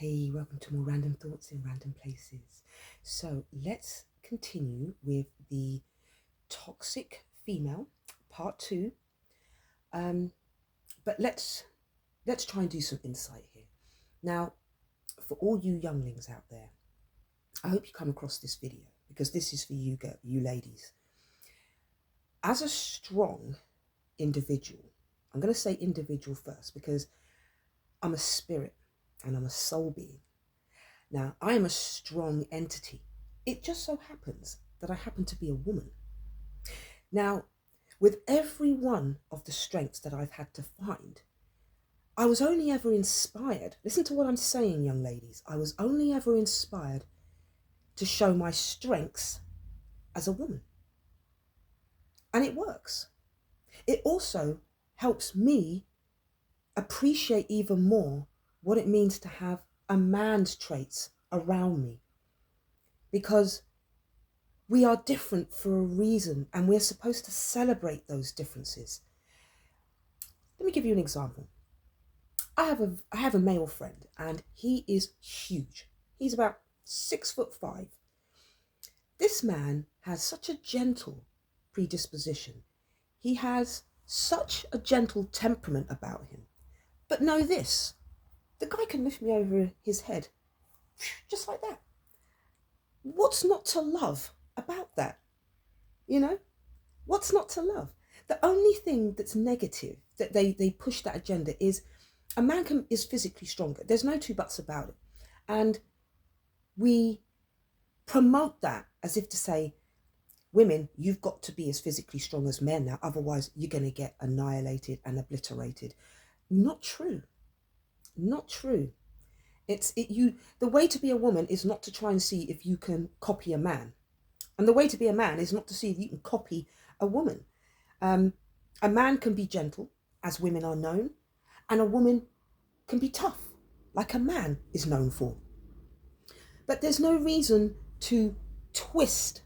Hey, welcome to more random thoughts in random places. So let's continue with the toxic female part two. But let's try and do some insight here. Now, for all you younglings out there, I hope you come across this video because this is for you, you ladies. As a strong individual, I'm going to say individual first because I'm a spirit and I'm a soul being. Now, I am a strong entity. It just so happens that I happen to be a woman. Now, with every one of the strengths that I've had to find, I was only ever inspired. Listen to what I'm saying, young ladies. I was only ever inspired to show my strengths as a woman. And it works. It also helps me appreciate even more what it means to have a man's traits around me, because we are different for a reason and we're supposed to celebrate those differences. Let me give you an example. I have a male friend and he is huge. He's about 6'5". This man has such a gentle predisposition. He has such a gentle temperament about him. But know this, the guy can lift me over his head just like that. What's not to love about that? You know, what's not to love? The only thing that's negative that they push that agenda is a man is physically stronger. There's no two buts about it. And we promote that as if to say, women, you've got to be as physically strong as men now, otherwise you're going to get annihilated and obliterated. Not true. Not true. The way to be a woman is not to try and see if you can copy a man. And the way to be a man is not to see if you can copy a woman. A man can be gentle, as women are known, and a woman can be tough, like a man is known for. But there's no reason to twist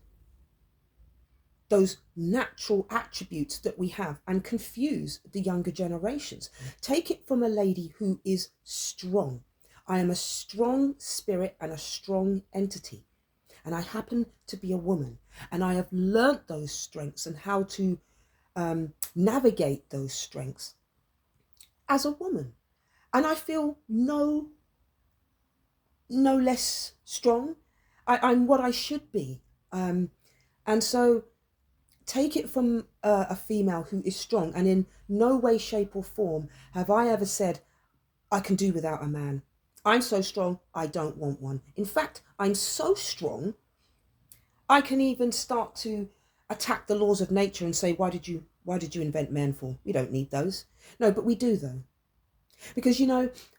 those natural attributes that we have and confuse the younger generations. Take it from a lady who is strong. I am a strong spirit and a strong entity. And I happen to be a woman. And I have learnt those strengths and how to navigate those strengths as a woman. And I feel no less strong. I'm what I should be. And so take it from a female who is strong, and in no way, shape or form have I ever said, I can do without a man. I'm so strong, I don't want one. In fact, I'm so strong, I can even start to attack the laws of nature and say, why did you invent men for? We don't need those. No, but we do though. Because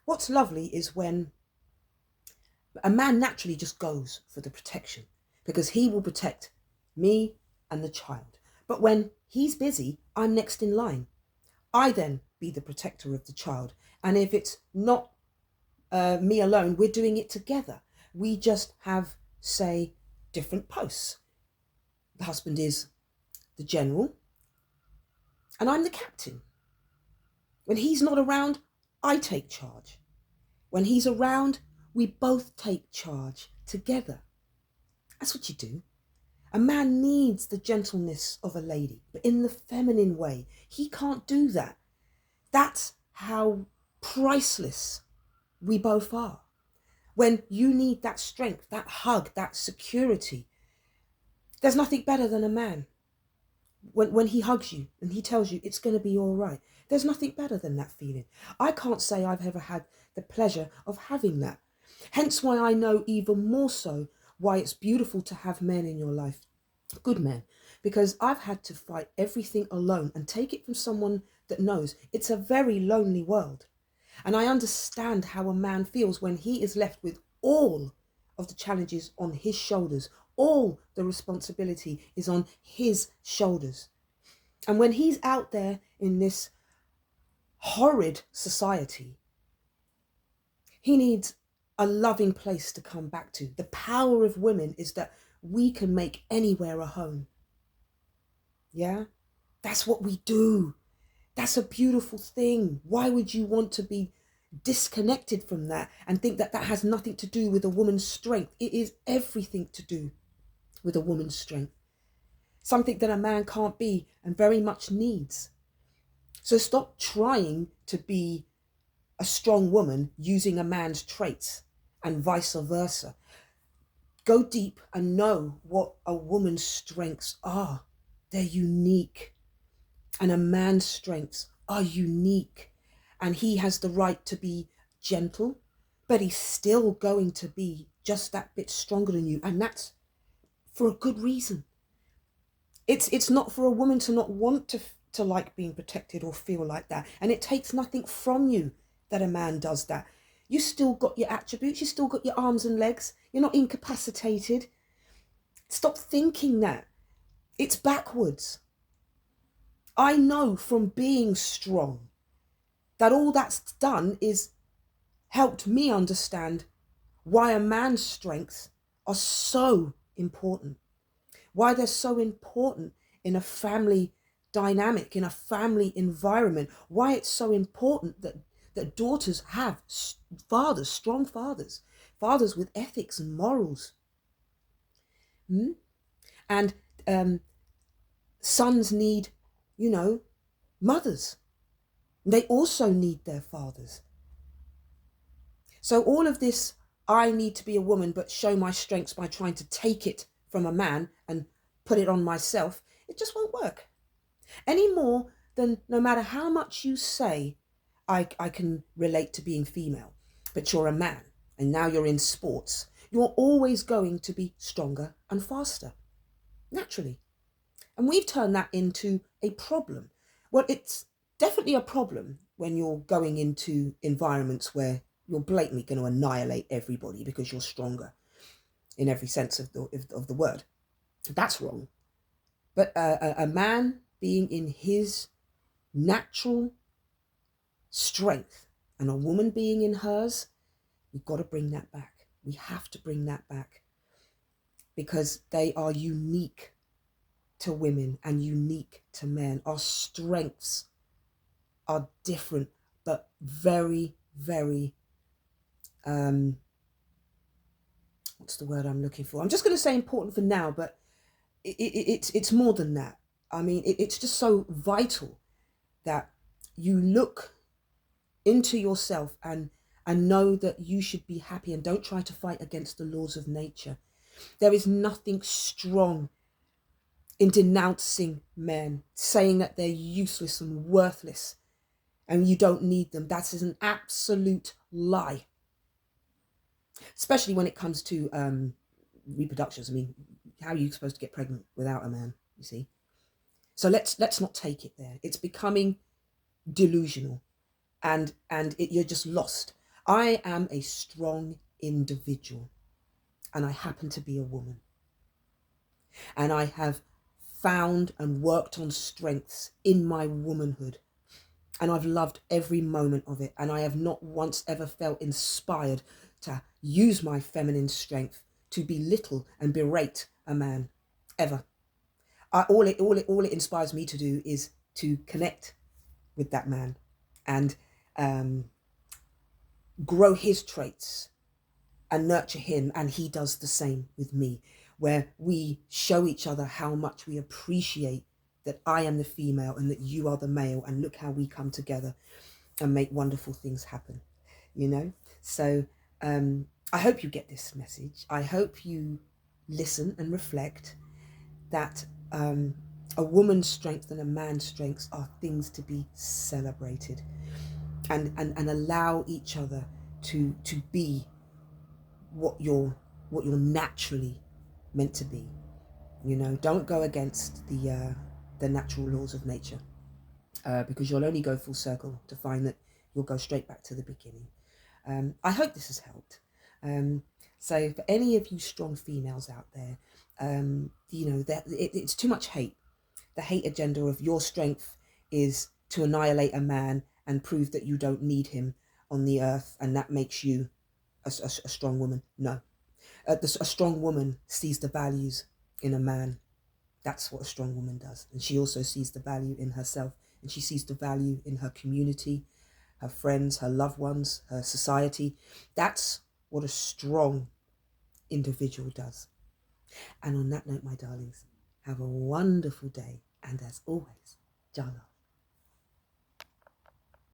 what's lovely is when a man naturally just goes for the protection, because he will protect me and the child. But when he's busy, I'm next in line. I then be the protector of the child. And if it's not me alone, we're doing it together. We just have, say, different posts. The husband is the general and I'm the captain. When he's not around, I take charge. When he's around, we both take charge together. That's what you do. A man needs the gentleness of a lady, but in the feminine way. He can't do that. That's how priceless we both are. When you need that strength, that hug, that security, there's nothing better than a man. When he hugs you and he tells you it's going to be all right, there's nothing better than that feeling. I can't say I've ever had the pleasure of having that. Hence why I know even more so why it's beautiful to have men in your life, good men, because I've had to fight everything alone and take it from someone that knows it's a very lonely world. And I understand how a man feels when he is left with all of the challenges on his shoulders. All the responsibility is on his shoulders. And when he's out there in this horrid society, he needs a loving place to come back to. The power of women is that we can make anywhere a home. Yeah, that's what we do. That's a beautiful thing. Why would you want to be disconnected from that and think that that has nothing to do with a woman's strength. It is everything to do with a woman's strength. Something that a man can't be and very much needs. So stop trying to be a strong woman using a man's traits and vice versa. Go deep and know what a woman's strengths are. They're unique. And a man's strengths are unique. And he has the right to be gentle, but he's still going to be just that bit stronger than you. And that's for a good reason. It's not for a woman to not want to like being protected or feel like that. And it takes nothing from you that a man does that. You still got your attributes. You still got your arms and legs. You're not incapacitated. Stop thinking that. It's backwards. I know from being strong that all that's done is helped me understand why a man's strengths are so important, why they're so important in a family dynamic, in a family environment, why it's so important that daughters have fathers, strong fathers, fathers with ethics and morals. And sons need, mothers. They also need their fathers. So all of this, I need to be a woman but show my strengths by trying to take it from a man and put it on myself, it just won't work. Any more than no matter how much you say, I can relate to being female, but you're a man and now you're in sports. You're always going to be stronger and faster, naturally. And we've turned that into a problem. Well, it's definitely a problem when you're going into environments where you're blatantly going to annihilate everybody because you're stronger in every sense of the word. That's wrong. But a man being in his natural strength and a woman being in hers, we've got to bring that back. We have to bring that back because they are unique to women and unique to men. Our strengths are different, but very, very, what's the word I'm looking for? I'm just going to say important for now, but it's more than that. I mean, it's just so vital that you look into yourself and know that you should be happy and don't try to fight against the laws of nature. There is nothing strong in denouncing men, saying that they're useless and worthless and you don't need them. That is an absolute lie. Especially when it comes to reproductions. I mean, how are you supposed to get pregnant without a man, you see? So let's not take it there. It's becoming delusional and you're just lost. I am a strong individual and I happen to be a woman. And I have found and worked on strengths in my womanhood. And I've loved every moment of it. And I have not once ever felt inspired to use my feminine strength to belittle and berate a man, ever. All it inspires me to do is to connect with that man and grow his traits and nurture him, and he does the same with me, where we show each other how much we appreciate that I am the female and that you are the male, and look how we come together and make wonderful things happen, So I hope you get this message. I hope you listen and reflect that a woman's strength and a man's strengths are things to be celebrated, and allow each other to be what you're naturally meant to be. Don't go against the natural laws of nature, because you'll only go full circle to find that you'll go straight back to the beginning. I hope this has helped. So for any of you strong females out there, that it's too much hate. The hate agenda of your strength is to annihilate a man and prove that you don't need him on the earth, and that makes you a strong woman. No. A strong woman sees the values in a man. That's what a strong woman does. And she also sees the value in herself, and she sees the value in her community, her friends, her loved ones, her society. That's what a strong individual does. And on that note, my darlings, have a wonderful day. And as always, Jala.